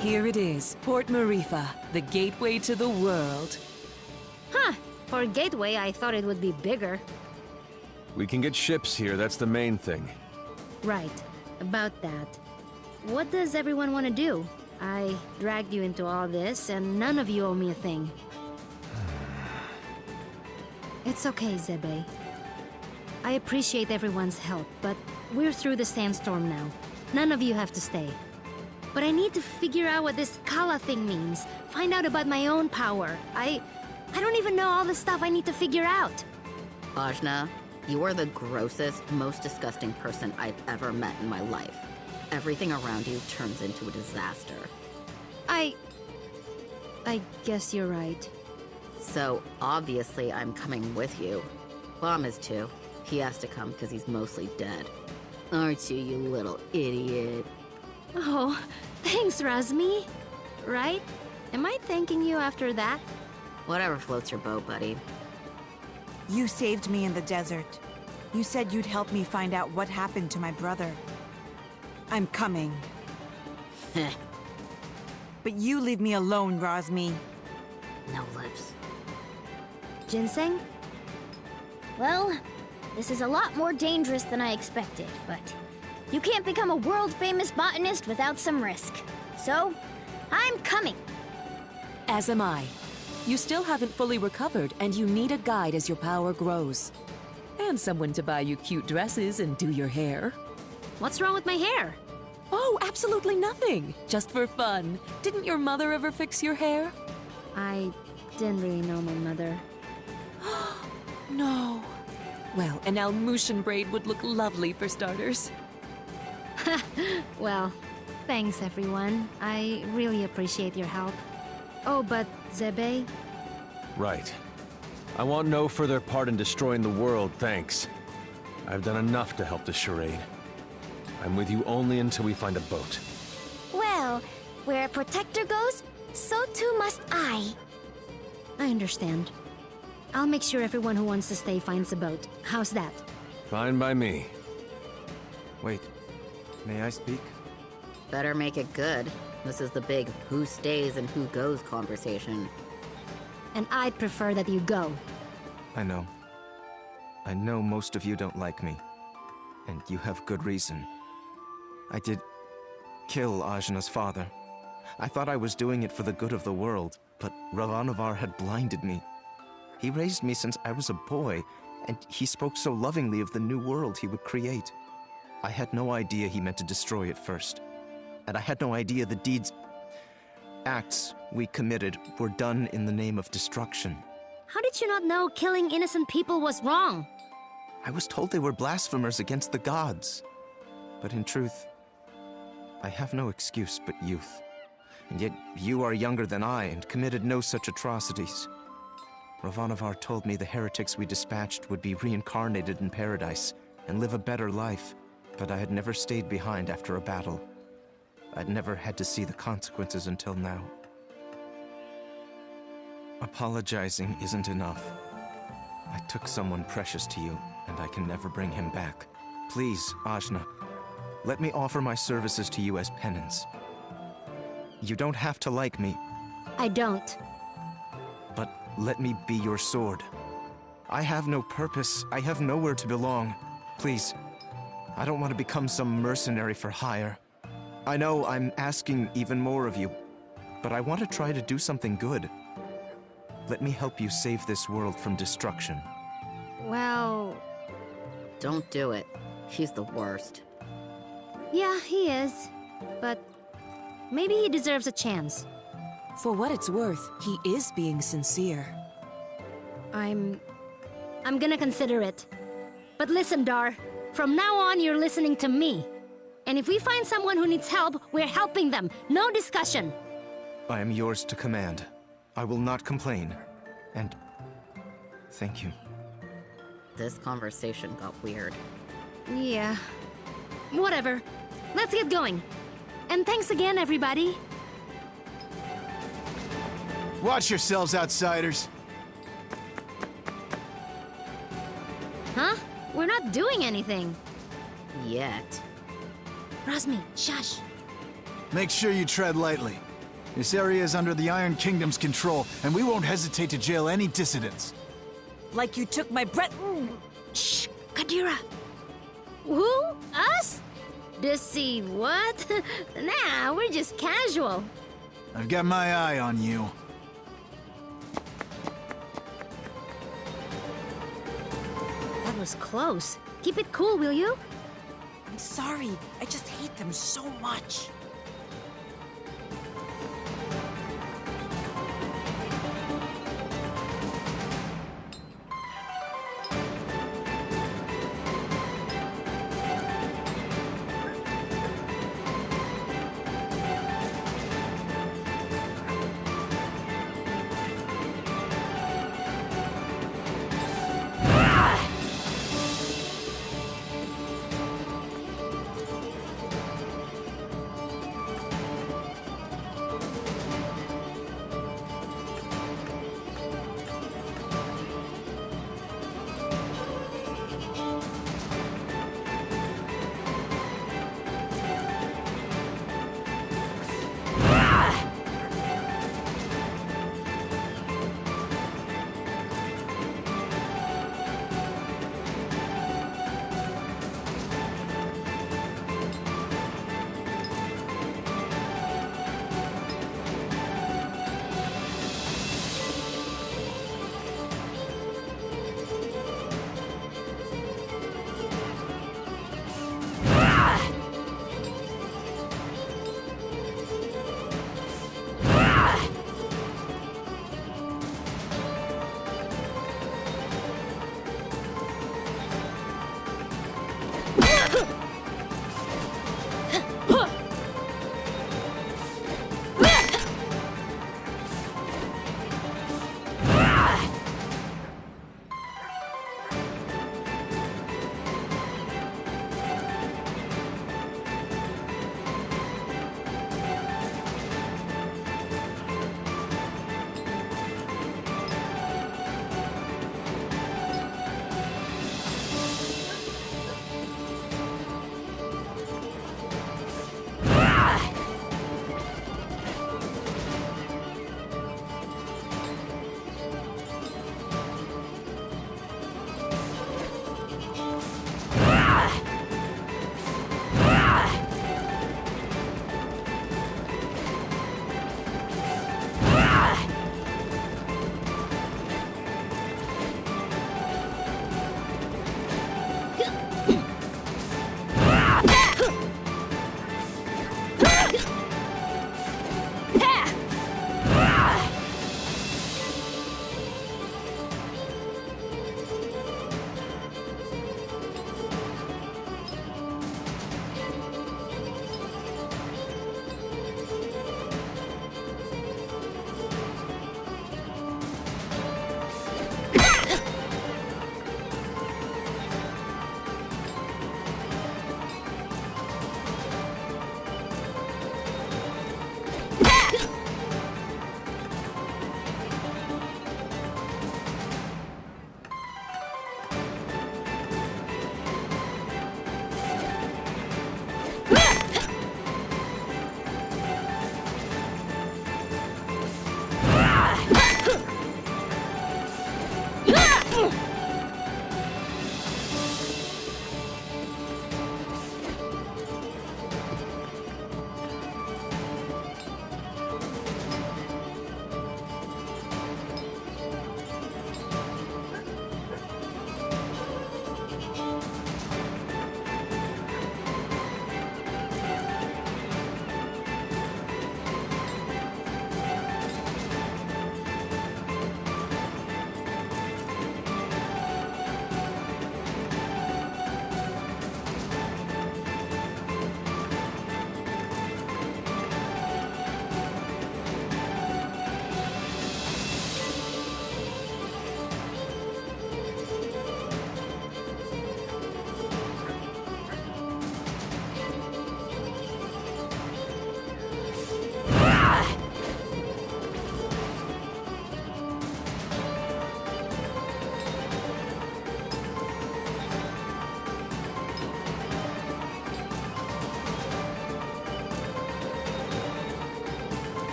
Here it is, Port Marifa, the gateway to the world. Huh. For a gateway, I thought it would be bigger. We can get ships here, that's the main thing. Right. About that. What does everyone want to do? I dragged you into all this, and none of you owe me a thing. It's okay, Zebe. I appreciate everyone's help, but we're through the sandstorm now. None of you have to stay. But I need to figure out what this Kala thing means. Find out about my own power. I don't even know all the stuff I need to figure out. Ajna, you are the grossest, most disgusting person I've ever met in my life. Everything around you turns into a disaster. I guess you're right. So, obviously I'm coming with you. Bom is too. He has to come because he's mostly dead. Aren't you, you little idiot? Oh, thanks, Razmi. Right? Am I thanking you after that? Whatever floats your boat, buddy. You saved me in the desert. You said you'd help me find out what happened to my brother. I'm coming. Heh. But you leave me alone, Razmi. No lips. Ginseng? Well, this is a lot more dangerous than I expected, but you can't become a world-famous botanist without some risk. So, I'm coming. As am I. You still haven't fully recovered, and you need a guide as your power grows. And someone to buy you cute dresses and do your hair. What's wrong with my hair? Oh, absolutely nothing. Just for fun. Didn't your mother ever fix your hair? I didn't really know my mother. No. Well, an Almushan braid would look lovely for starters. Well, thanks everyone. I really appreciate your help. Oh, but Zebe? Right. I want no further part in destroying the world, thanks. I've done enough to help the charade. I'm with you only until we find a boat. Well, where a protector goes, so too must I. I understand. I'll make sure everyone who wants to stay finds a boat. How's that? Fine by me. Wait, may I speak? Better make it good. This is the big who stays and who goes conversation. And I'd prefer that you go. I know. I know most of you don't like me. And you have good reason. I did kill Ajna's father. I thought I was doing it for the good of the world, but Ravanavar had blinded me. He raised me since I was a boy, and he spoke so lovingly of the new world he would create. I had no idea he meant to destroy it first. And I had no idea the acts we committed were done in the name of destruction. How did you not know killing innocent people was wrong? I was told they were blasphemers against the gods. But in truth, I have no excuse but youth. And yet you are younger than I and committed no such atrocities. Ravanavar told me the heretics we dispatched would be reincarnated in paradise and live a better life, but I had never stayed behind after a battle. I'd never had to see the consequences until now. Apologizing isn't enough. I took someone precious to you, and I can never bring him back. Please, Ajna, let me offer my services to you as penance. You don't have to like me, I don't. but let me be your sword. I have no purpose. I have nowhere to belong. Please, I don't want to become some mercenary for hire. I know I'm asking even more of you, but I want to try to do something good. Let me help you save this world from destruction. Well, Don't do it. He's the worst. yeah, he is. But maybe he deserves a chance. For what it's worth, he is being sincere. I'm gonna consider it. But listen, Dar. From now on, you're listening to me. And if we find someone who needs help, we're helping them. No discussion. I am yours to command. I will not complain. And thank you. This conversation got weird. Yeah. Whatever. Let's get going. And thanks again, everybody. Watch yourselves, outsiders. Huh? We're not doing anything. Yet. Razmi, shush. Make sure you tread lightly. This area is under the Iron Kingdom's control, and we won't hesitate to jail any dissidents. Like you took my breath. Shh, Kadira. Who? Us? Deceive what? Nah, we're just casual. I've got my eye on you. That was close. Keep it cool, will you? I'm sorry. I just hate them so much.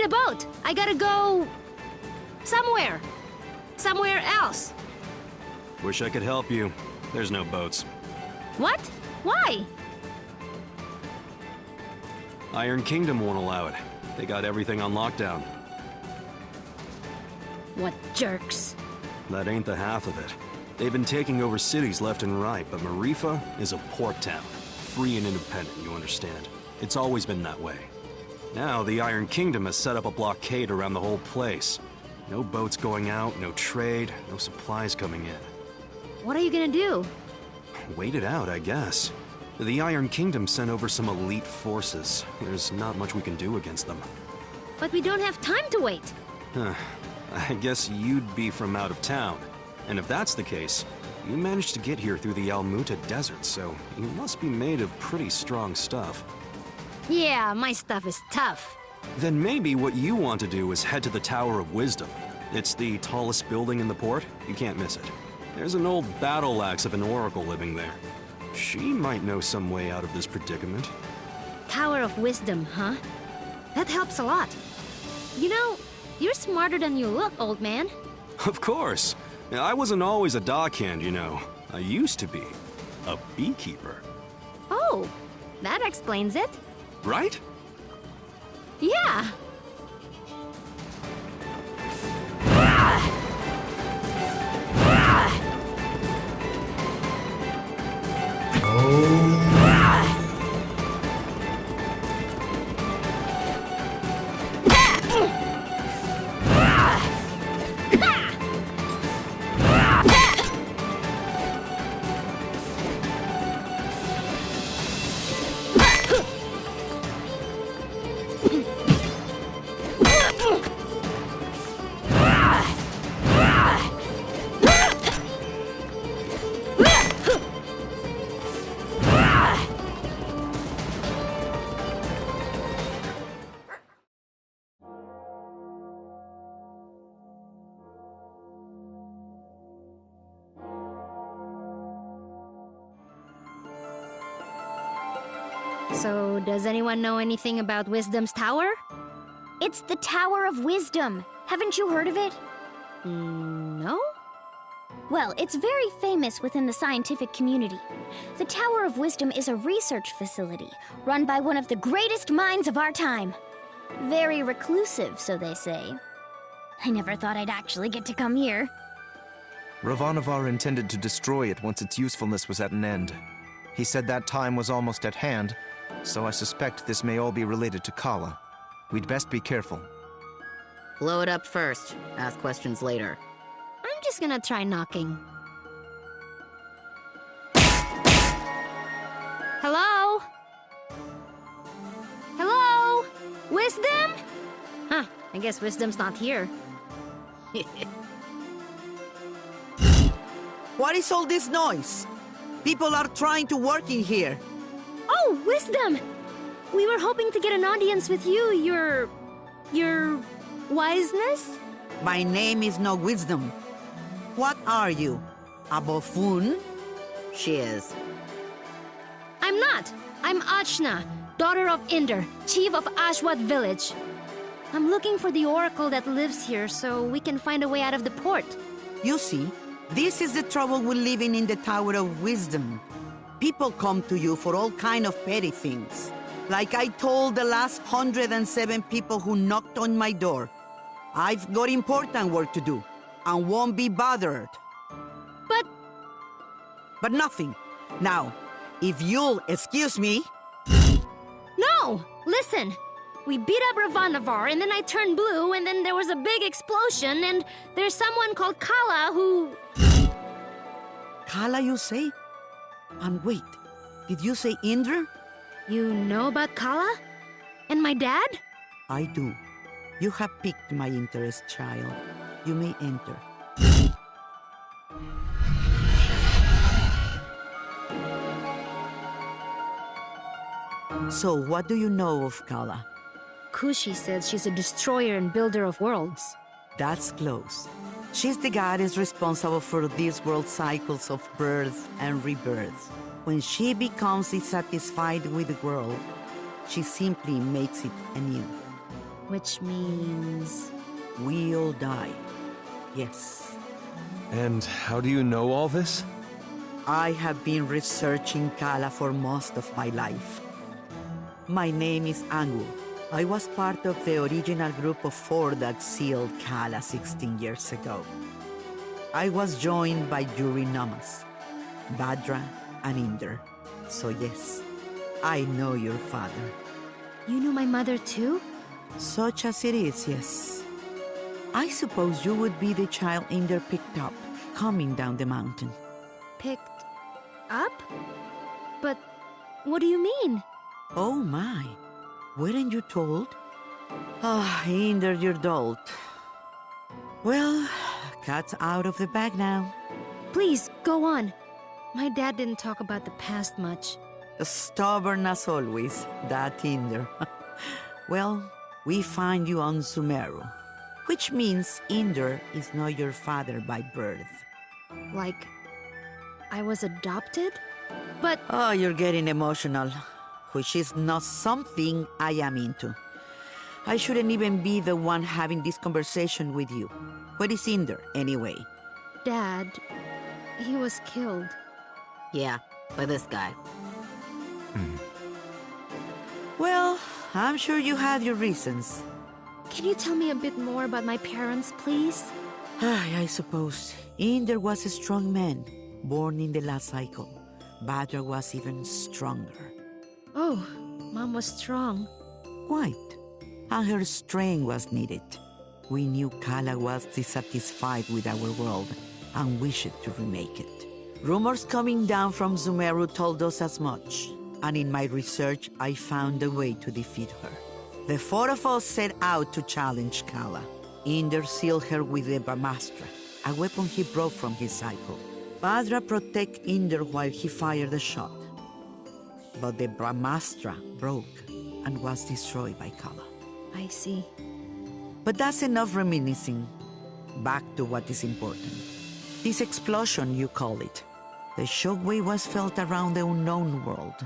need a boat. I gotta go... somewhere. Somewhere else. Wish I could help you. There's no boats. What? Why? Iron Kingdom won't allow it. They got everything on lockdown. What jerks. That ain't the half of it. They've been taking over cities left and right, but Marifa is a port town. Free and independent, you understand. It's always been that way. Now, the Iron Kingdom has set up a blockade around the whole place. No boats going out, no trade, no supplies coming in. What are you gonna do? Wait it out, I guess. The Iron Kingdom sent over some elite forces. There's not much we can do against them. But we don't have time to wait. I guess you'd be from out of town. And if that's the case, you managed to get here through the Almuta Desert, so you must be made of pretty strong stuff. Yeah, my stuff is tough. Then maybe what you want to do is head to the Tower of Wisdom. It's the tallest building in the port. You can't miss it. There's an old battle axe of an oracle living there. She might know some way out of this predicament. Tower of Wisdom, huh? That helps a lot. You know, you're smarter than you look, old man. Of course. I wasn't always a dockhand, you know. I used to be a beekeeper. Oh, that explains it. Right? Yeah. So, does anyone know anything about Wisdom's Tower? It's the Tower of Wisdom. Haven't you heard of it? No? Well, it's very famous within the scientific community. The Tower of Wisdom is a research facility run by one of the greatest minds of our time. Very reclusive, so they say. I never thought I'd actually get to come here. Ravanavar intended to destroy it once its usefulness was at an end. He said that time was almost at hand, so I suspect this may all be related to Kala. We'd best be careful. Blow it up first. Ask questions later. I'm just gonna try knocking. Hello? Hello? Wisdom? Huh, I guess Wisdom's not here. What is all this noise? People are trying to work in here. Oh, Wisdom! We were hoping to get an audience with you, your wiseness? My name is no Wisdom. What are you? A buffoon? She is. I'm not. I'm Achna, daughter of Inder, chief of Ashwat village. I'm looking for the oracle that lives here so we can find a way out of the port. You see, this is the trouble with living in the Tower of Wisdom. People come to you for all kind of petty things. Like I told the last 107 people who knocked on my door. I've got important work to do, and won't be bothered. But nothing. Now, if you'll excuse me... No! Listen! We beat up Ravanavar, and then I turned blue, and then there was a big explosion, and there's someone called Kala who... Kala, you say? And wait, did you say Indra? You know about Kala? And my dad? I do. You have piqued my interest, child. You may enter. So, what do you know of Kala? Kushi says she's a destroyer and builder of worlds. That's close. She's the goddess responsible for these world cycles of birth and rebirth. When she becomes dissatisfied with the world, she simply makes it anew. Which means... We all die. Yes. And how do you know all this? I have been researching Kala for most of my life. My name is Angu. I was part of the original group of 4 that sealed Kala 16 years ago. I was joined by Yuri Namas, Badra, and Inder. So yes, I know your father. You knew my mother too? Such as it is, yes. I suppose you would be the child Inder picked up, coming down the mountain. Picked up? But what do you mean? Oh my, weren't you told? Ah, Inder, you're dulled. Well, cat's out of the bag now. Please, go on. My dad didn't talk about the past much. Stubborn as always, that Inder. Well, we find you on Sumeru, which means Inder is not your father by birth. Like, I was adopted? But... Oh, you're getting emotional, which is not something I am into. I shouldn't even be the one having this conversation with you. Where is Inder, anyway? Dad, he was killed. Yeah, by this guy. Well, I'm sure you had your reasons. Can you tell me a bit more about my parents, please? I suppose. Inder was a strong man, born in the last cycle. Badra was even stronger. Oh, Mom was strong. Quite. And her strength was needed. We knew Kala was dissatisfied with our world and wished to remake it. Rumors coming down from Sumeru told us as much, and in my research I found a way to defeat her. The 4 of us set out to challenge Kala. Inder sealed her with the Brahmastra, a weapon he brought from his cycle. Badra protected Inder while he fired the shot. But the Brahmastra broke and was destroyed by Kala. I see. But that's enough reminiscing. Back to what is important. This explosion, you call it. The shockwave was felt around the unknown world.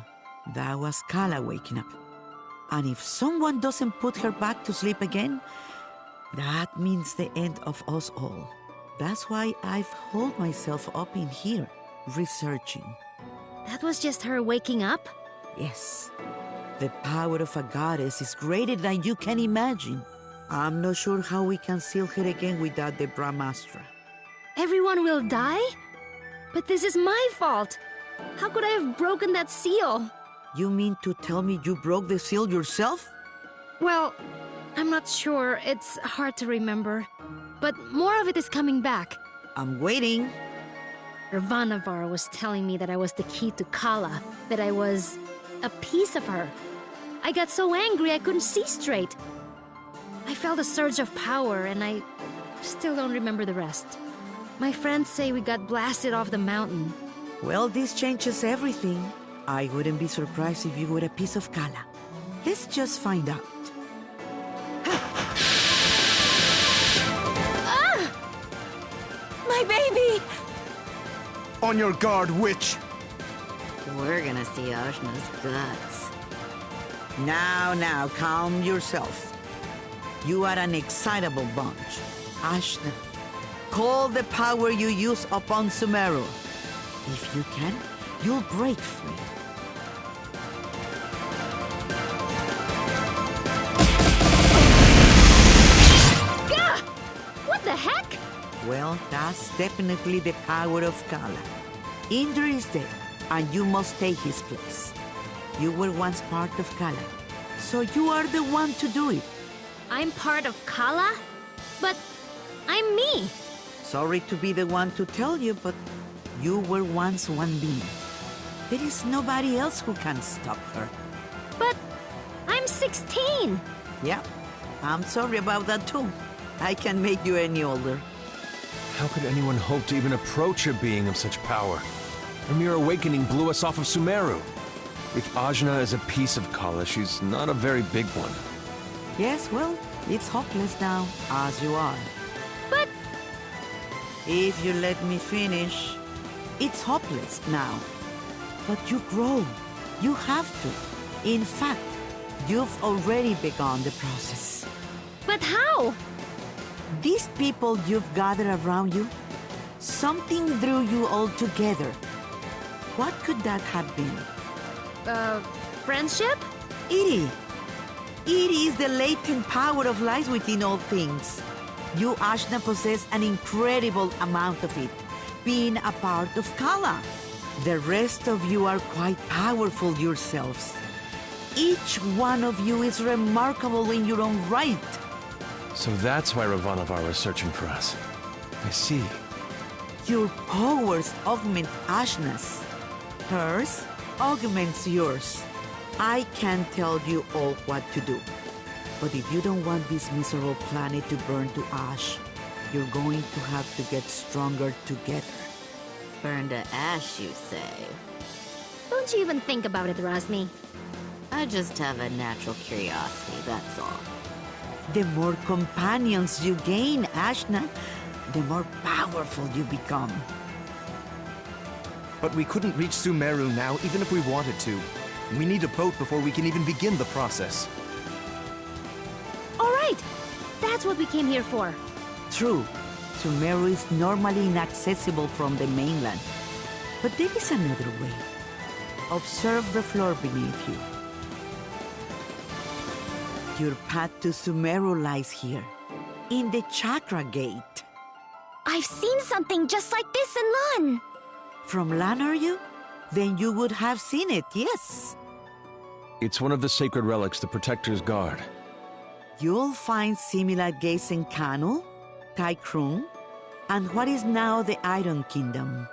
That was Kala waking up. And if someone doesn't put her back to sleep again, that means the end of us all. That's why I've holed myself up in here, researching. That was just her waking up? Yes. The power of a goddess is greater than you can imagine. I'm not sure how we can seal her again without the Brahmastra. Everyone will die? But this is my fault! How could I have broken that seal? You mean to tell me you broke the seal yourself? Well, I'm not sure. It's hard to remember. But more of it is coming back. I'm waiting. Ravanavar was telling me that I was the key to Kala, that I was a piece of her. I got so angry I couldn't see straight. I felt a surge of power, and I still don't remember the rest. My friends say we got blasted off the mountain. Well, this changes everything. I wouldn't be surprised if you were a piece of Kala. Let's just find out. Ah! My baby! On your guard, witch! We're gonna see Ajna's guts. Now, calm yourself. You are an excitable bunch. Ashna, call the power you use upon Sumeru. If you can, you'll break free. Gah! What the heck? Well, that's definitely the power of Kala. Inder is dead, and you must take his place. You were once part of Kala, so you are the one to do it. I'm part of Kala? But I'm me. Sorry to be the one to tell you, but you were once one being. There is nobody else who can stop her. But I'm 16. Yeah, I'm sorry about that too. I can make you any older. How could anyone hope to even approach a being of such power? Her mere awakening blew us off of Sumeru. If Ajna is a piece of Kala, she's not a very big one. Yes, well, it's hopeless now, as you are. But... If you let me finish, it's hopeless now. But you grow. You have to. In fact, you've already begun the process. But how? These people you've gathered around you, something drew you all together. What could that have been? Friendship? Iddhi. Iddhi is the latent power of life within all things. You, Ajna, possess an incredible amount of it, being a part of Kala. The rest of you are quite powerful yourselves. Each one of you is remarkable in your own right. So that's why Ravanavar was searching for us. I see. Your powers augment Ajna's. Hers augments yours. I can't tell you all what to do. But if you don't want this miserable planet to burn to ash, you're going to have to get stronger together. Burn to ash, you say? Don't you even think about it, Razmi. I just have a natural curiosity, that's all. The more companions you gain, Ajna, the more powerful you become. But we couldn't reach Sumeru now, even if we wanted to. We need a boat before we can even begin the process. All right. That's what we came here for. True, Sumeru is normally inaccessible from the mainland. But there is another way. Observe the floor beneath you. Your path to Sumeru lies here, in the Chakra Gate. I've seen something just like this in Lan. From Lan, are you? Then you would have seen it, yes. It's one of the sacred relics the Protector's guard. You'll find similar gates in Kanu, Taikrung, and what is now the Iron Kingdom.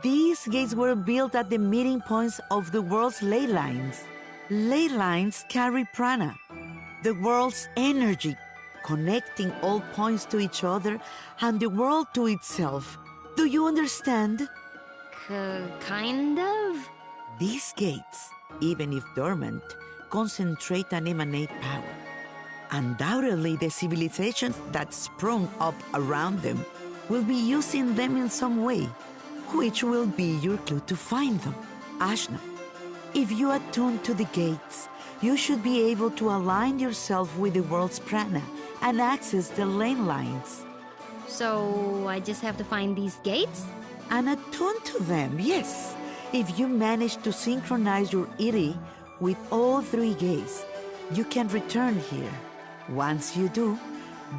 These gates were built at the meeting points of the world's ley lines. Ley lines carry prana, the world's energy, connecting all points to each other and the world to itself. Do you understand? Kind of? These gates, even if dormant, concentrate and emanate power. Undoubtedly, the civilizations that sprung up around them will be using them in some way, which will be your clue to find them. Ajna, if you attune to the gates, you should be able to align yourself with the world's prana and access the lane lines. So I just have to find these gates? And attune to them, yes. If you manage to synchronize your Iddhi with all three gates, you can return here. Once you do,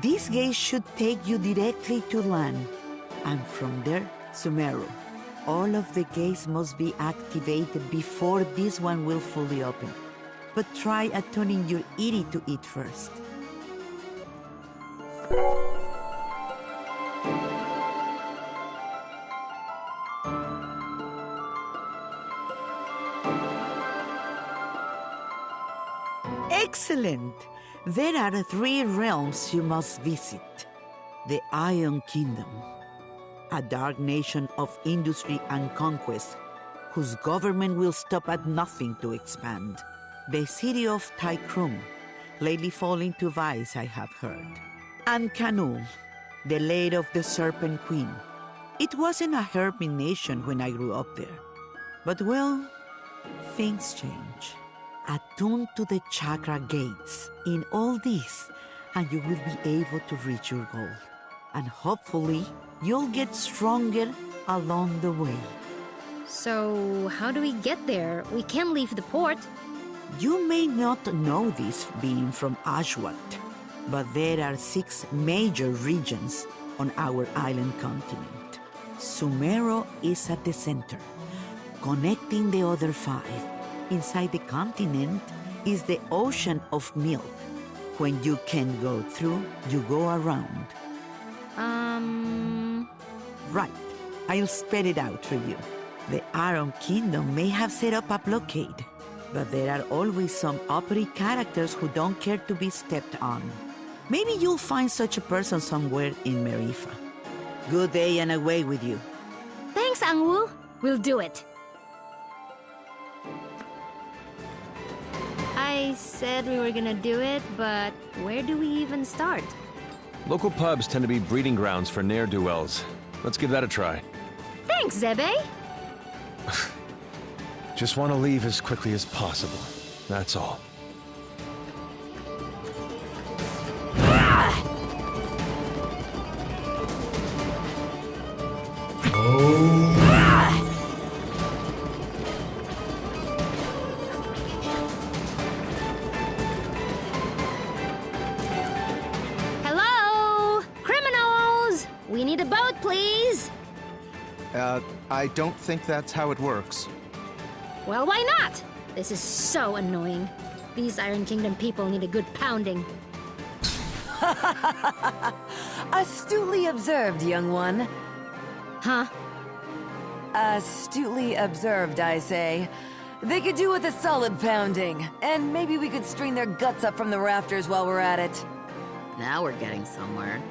these gates should take you directly to Lan, and from there, Sumeru. All of the gates must be activated before this one will fully open. But try attuning your Iddhi to it first. Excellent! There are 3 realms you must visit. The Iron Kingdom, a dark nation of industry and conquest, whose government will stop at nothing to expand. The city of Taikrung, lately falling to vice, I have heard. And Kanu, the land of the Serpent Queen. It wasn't a hermit nation when I grew up there. But well, things change. Attune to the chakra gates in all this, and you will be able to reach your goal. And hopefully, you'll get stronger along the way. So, how do we get there? We can't leave the port. You may not know this being from Ashwat, but there are 6 major regions on our island continent. Sumeru is at the center, connecting the other 5. Inside the continent is the ocean of milk. When you can go through, you go around. Right. I'll spell it out for you. The Iron Kingdom may have set up a blockade, but there are always some uppity characters who don't care to be stepped on. Maybe you'll find such a person somewhere in Marifa. Good day and away with you. Thanks, Angwu. We'll do it. I said we were gonna do it, but where do we even start? Local pubs tend to be breeding grounds for ne'er-do-wells. Let's give that a try. Thanks, Zebe. Just want to leave as quickly as possible. That's all. Hello? Criminals! We need a boat, please! I don't think that's how it works. Well, why not? This is so annoying. These Iron Kingdom people need a good pounding. Astutely observed, young one. Huh? Astutely observed, I say. They could do with a solid pounding, and maybe we could string their guts up from the rafters while we're at it. Now we're getting somewhere.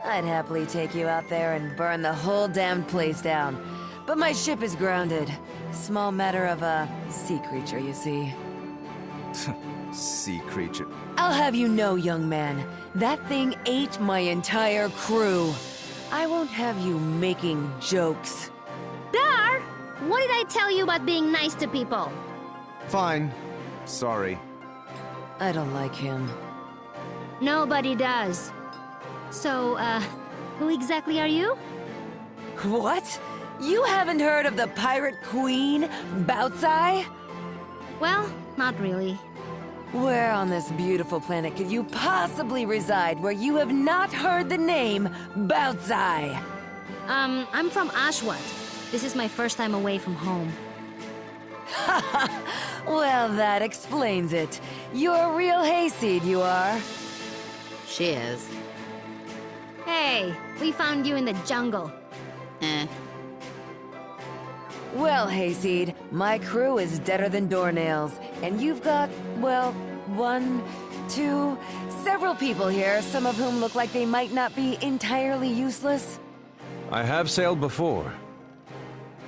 I'd happily take you out there and burn the whole damned place down. But my ship is grounded. Small matter of a sea creature, you see. Sea creature. I'll have you know, young man, that thing ate my entire crew. I won't have you making jokes. Dar! What did I tell you about being nice to people? Fine. Sorry. I don't like him. Nobody does. So, who exactly are you? What? You haven't heard of the Pirate Queen, Bautzai? Well, not really. Where on this beautiful planet could you possibly reside where you have not heard the name Bautzai? I'm from Ashwat. This is my first time away from home. Well, that explains it. You're a real hayseed, you are. She is. Hey, we found you in the jungle. Well, hayseed, my crew is deader than doornails, and you've got, well, one, two, several people here, some of whom look like they might not be entirely useless. I have sailed before.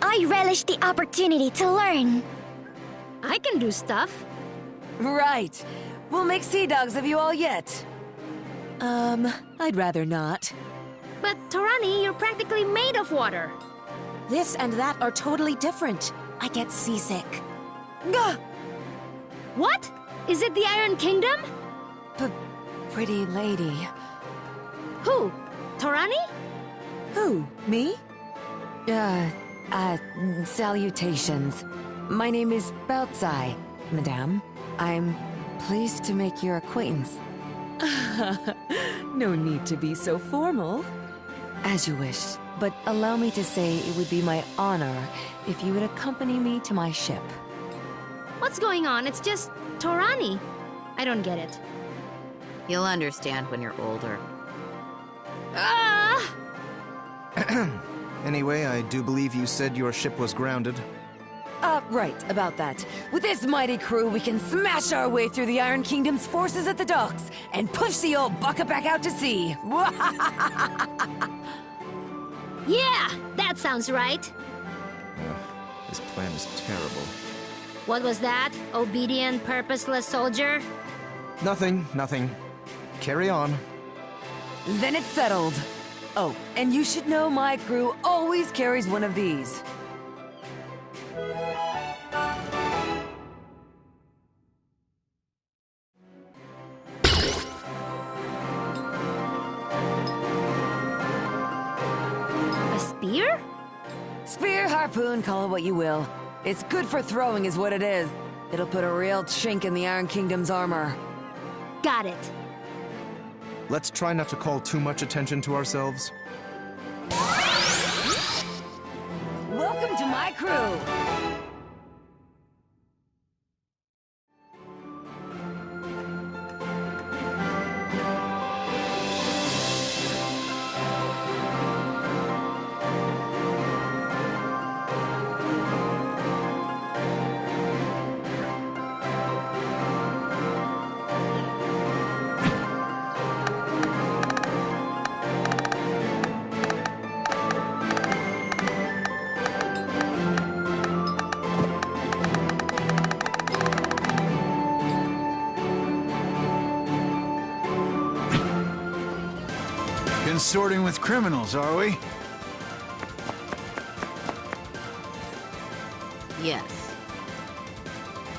I relish the opportunity to learn. I can do stuff. Right. We'll make sea dogs of you all yet. I'd rather not. But, Torani, you're practically made of water. This and that are totally different. I get seasick. Gah! What? Is it the Iron Kingdom? Pretty lady. Who? Torani? Who? Me? Salutations. My name is Bautzai, madame. I'm pleased to make your acquaintance. No need to be so formal. As you wish, but allow me to say it would be my honor if you would accompany me to my ship. What's going on? It's just Torani. I don't get it. You'll understand when you're older. Ah! Anyway, I do believe you said your ship was grounded. Right, about that. With this mighty crew, we can smash our way through the Iron Kingdom's forces at the docks and push the old bucket back out to sea. Yeah, that sounds right. This plan is terrible. What was that? Obedient, purposeless soldier? Nothing. Carry on. Then it's settled. Oh, and you should know my crew always carries one of these. A spear? Spear, harpoon, call it what you will. It's good for throwing is what it is. It'll put a real chink in the Iron Kingdom's armor. Got it. Let's try not to call too much attention to ourselves. Welcome to my crew! Consorting with criminals, are we? Yes.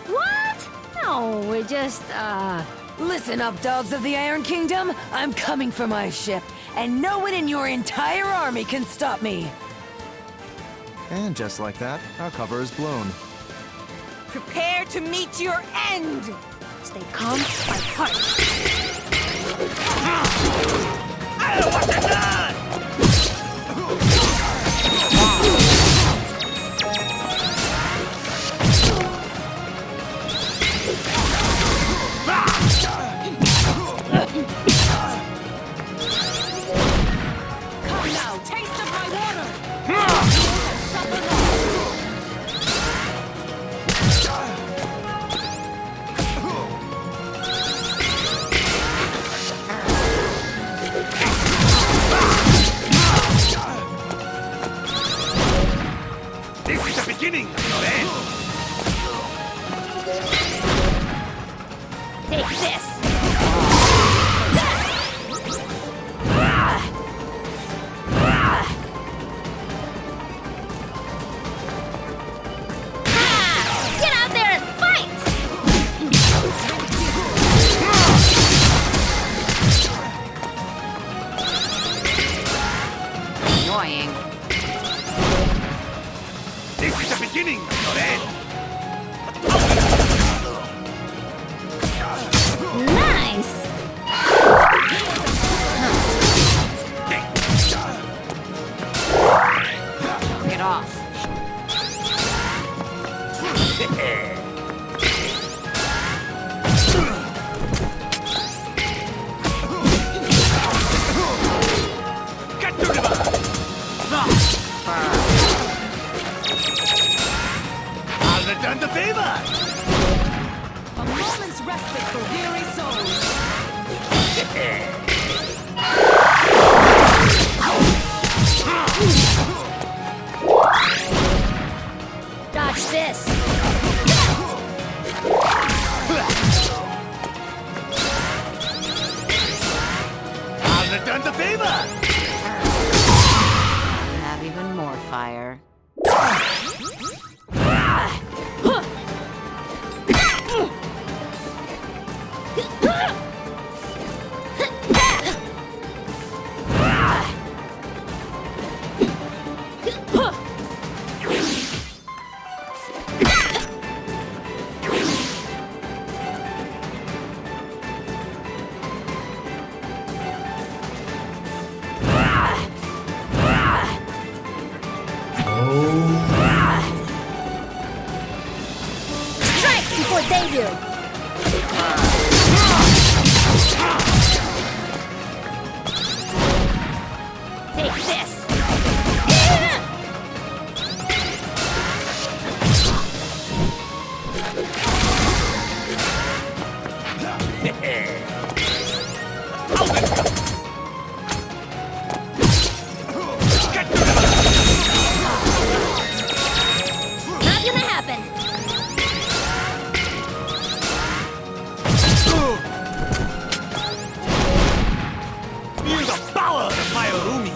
What? No, we're just, Listen up, dogs of the Iron Kingdom. I'm coming for my ship, and no one in your entire army can stop me. And just like that, our cover is blown. Prepare to meet your end! Stay calm, fight hard. Come now, taste of my water! This is the beginning of your end! Take this! Get out there and fight! Annoying. This is the beginning of your end! Nice! Get off. Get to the I'll return the favor! A moment's respite for weary souls. Dodge this! I'll return the favor! Have even more fire. Strike before they do! Take this! Not gonna happen! Feel the power of my Arumi!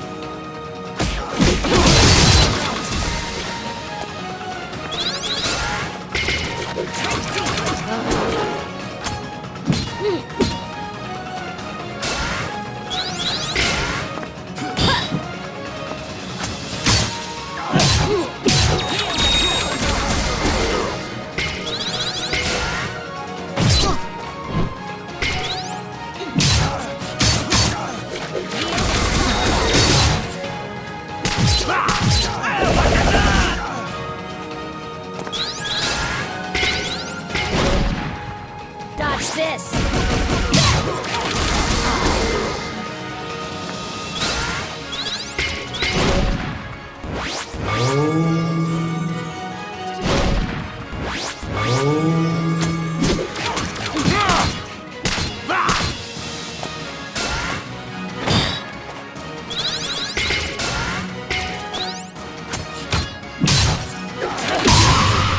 Dodge this!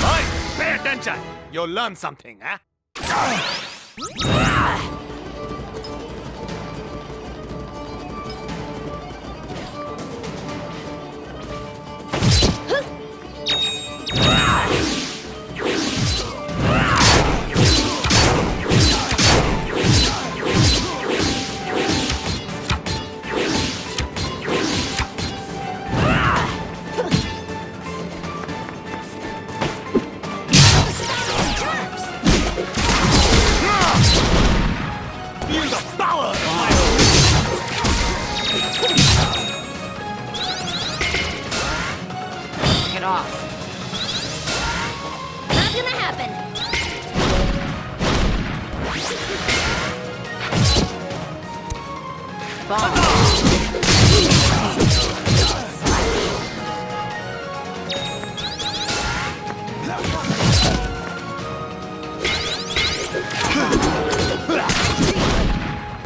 Oi! Pay attention! You'll learn something, huh?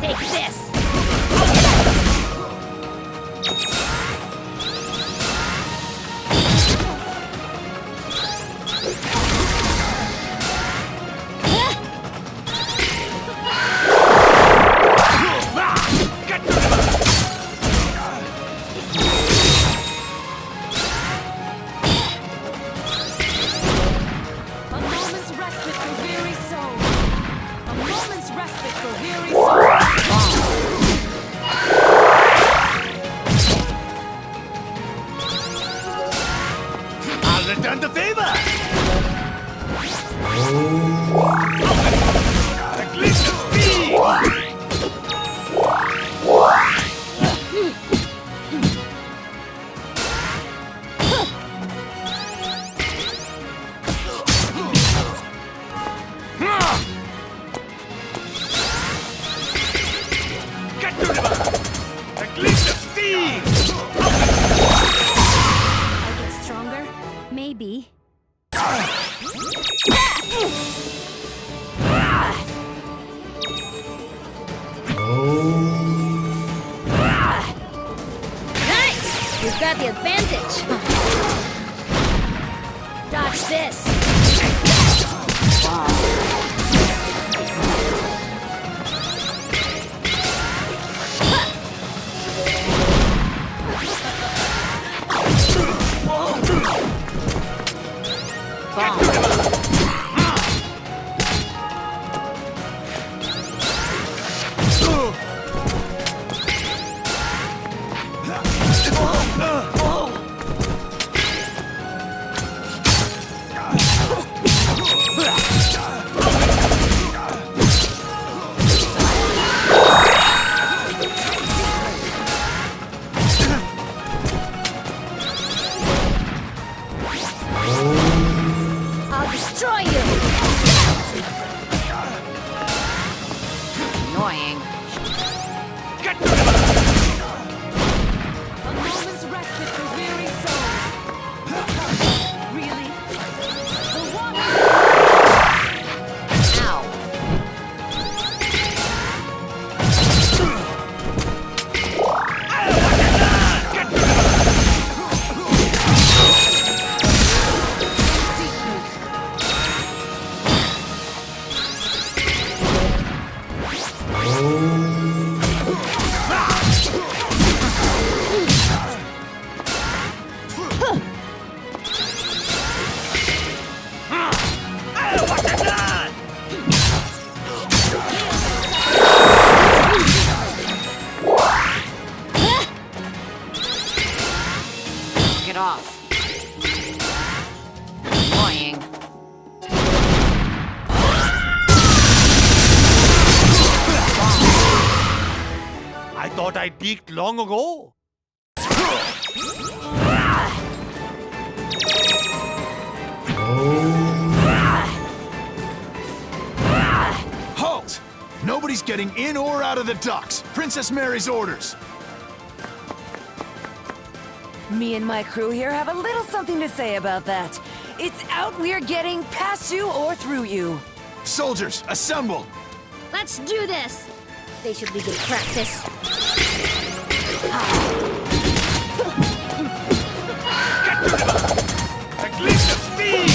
Take this! A moment's respite for weary souls. A moment's respite for weary souls. I'll return the favor! The glitch of speed! Get to the The glitch of speed! I get stronger? Maybe. Nice! You've got the advantage! Dodge this! I'll destroy you! Annoying. A moment's respite for weary souls. Really? The water. Ow. Get off. Annoying. I thought I peaked long ago. Halt! Nobody's getting in or out of the docks. Princess Mary's orders. Me and my crew here have a little something to say about that. It's out we're getting past you or through you. Soldiers, assemble! Let's do this! They should be good practice. The glitch of speed!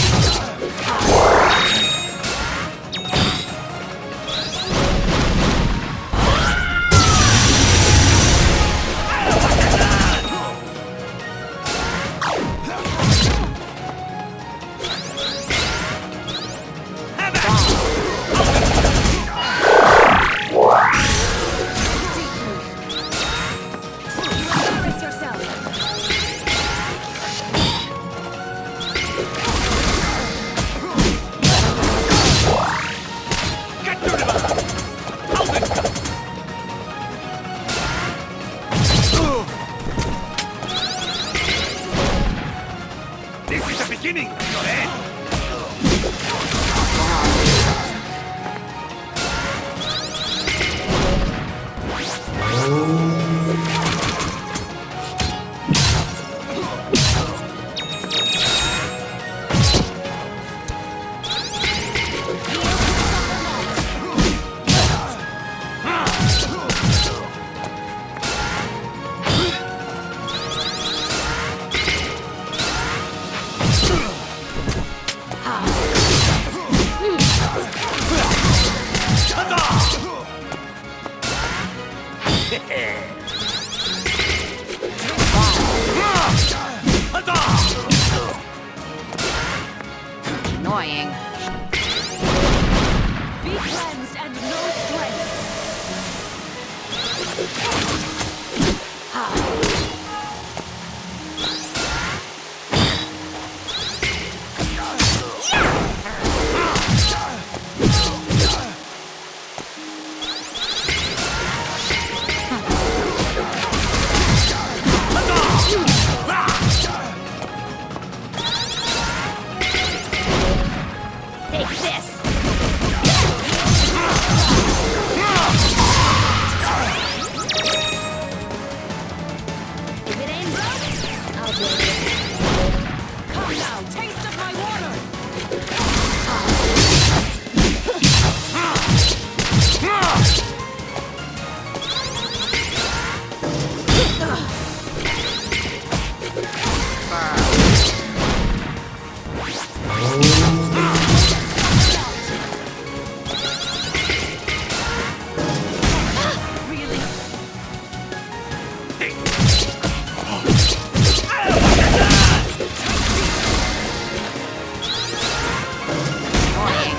Annoying. Be cleansed and no strength. Take this! If it ain't broke, I'll do it. Come now, taste of my water. Really? Annoying.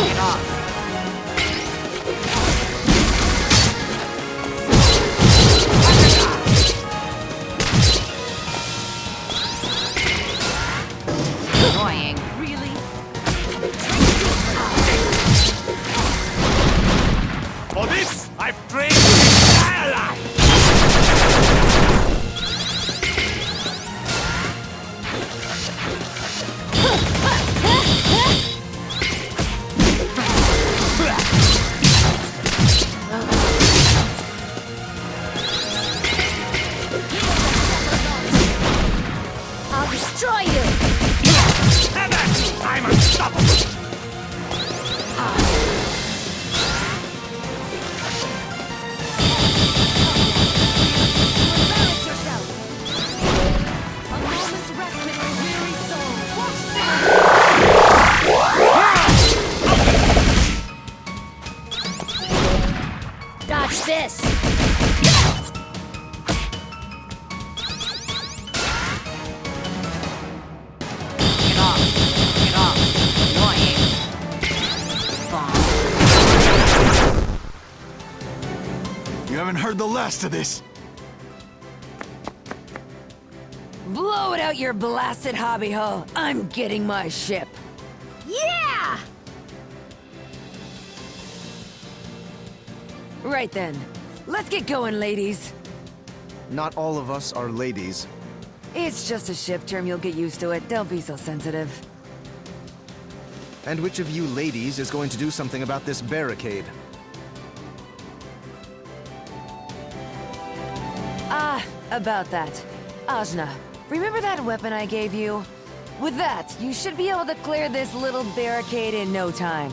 Get off. Annoying. Really? For this, I've trained my life! I'll destroy you! And then, I'm unstoppable! Embarrass yourself. A moment's respite for weary souls. Watch this. Dodge this! Get off. Get off. Annoying. Bomb. You haven't heard the last of this. Blow it out your blasted hobby hole. I'm getting my ship. Yeah! Right then. Let's get going, ladies. Not all of us are ladies. It's just a ship term, you'll get used to it. Don't be so sensitive. And which of you ladies is going to do something about this barricade? Ah, about that. Ajna, remember that weapon I gave you? With that, you should be able to clear this little barricade in no time.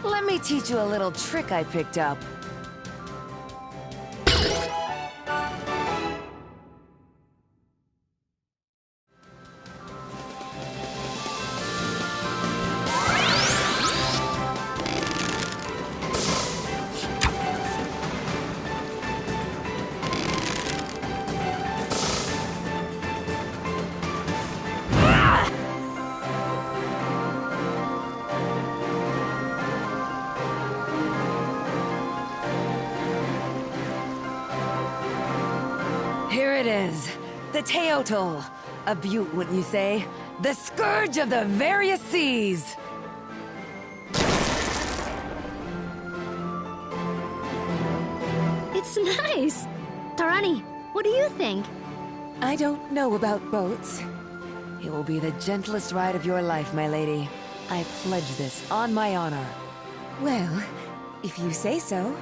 Let me teach you a little trick I picked up. Here it is, the Teotl. A beaut, wouldn't you say? The scourge of the various seas. It's nice! Tarani, what do you think? I don't know about boats. It will be the gentlest ride of your life, my lady. I pledge this on my honor. Well, if you say so.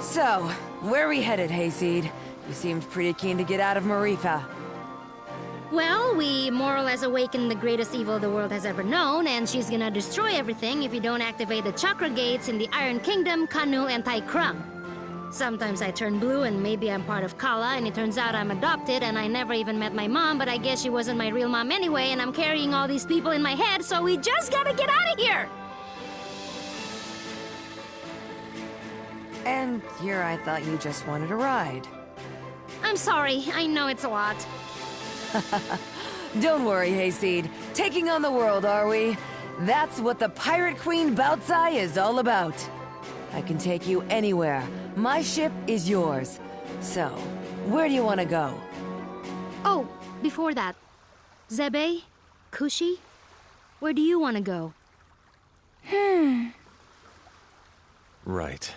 So, where are we headed, Hayseed? You seemed pretty keen to get out of Marifa. Well, we more or less awakened the greatest evil the world has ever known, and she's gonna destroy everything if you don't activate the chakra gates in the Iron Kingdom, Kanu, and Tai Krung. Sometimes I turn blue and maybe I'm part of Kala and it turns out I'm adopted and I never even met my mom, but I guess she wasn't my real mom anyway and I'm carrying all these people in my head, so we just gotta get out of here! And here I thought you just wanted a ride. I'm sorry, I know it's a lot. Don't worry, Hayseed. Taking on the world, are we? That's what the Pirate Queen Baozi is all about. I can take you anywhere. My ship is yours. So, where do you want to go? Oh, before that, Zebe, Kushi, where do you want to go? Right.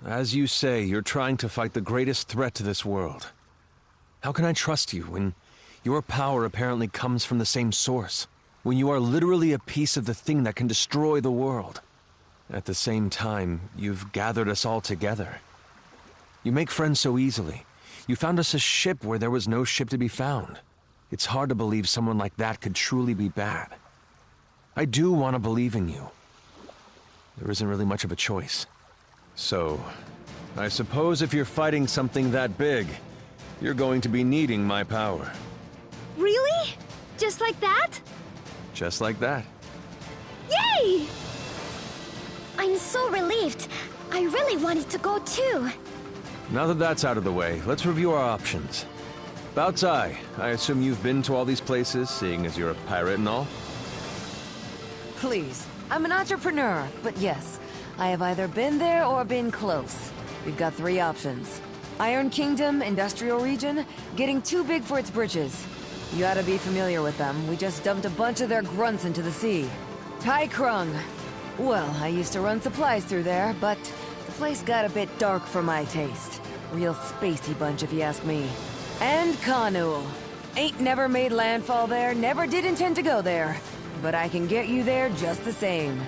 As you say, you're trying to fight the greatest threat to this world. How can I trust you when your power apparently comes from the same source? When you are literally a piece of the thing that can destroy the world? At the same time, you've gathered us all together. You make friends so easily. You found us a ship where there was no ship to be found. It's hard to believe someone like that could truly be bad. I do want to believe in you. There isn't really much of a choice. So, I suppose if you're fighting something that big, you're going to be needing my power. Really? Just like that? Just like that. Yay! I'm so relieved. I really wanted to go too. Now that that's out of the way, let's review our options. Baozi, I assume you've been to all these places, seeing as you're a pirate and all? Please, I'm an entrepreneur, but yes, I have either been there or been close. We've got 3 options. Iron Kingdom, Industrial Region, getting too big for its britches. You ought to be familiar with them. We just dumped a bunch of their grunts into the sea. Tai Krung. Well, I used to run supplies through there, but the place got a bit dark for my taste. Real spacey bunch, if you ask me. And Kanu. Ain't never made landfall there, never did intend to go there. But I can get you there just the same.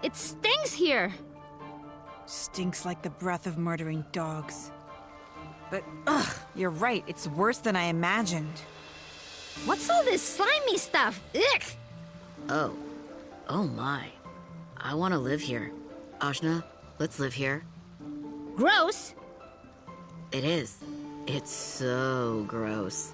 It stinks here! Stinks like the breath of murdering dogs. But, ugh, you're right, it's worse than I imagined. What's all this slimy stuff? Ugh! Oh my. I want to live here. Ajna, let's live here. Gross! It is. It's so gross.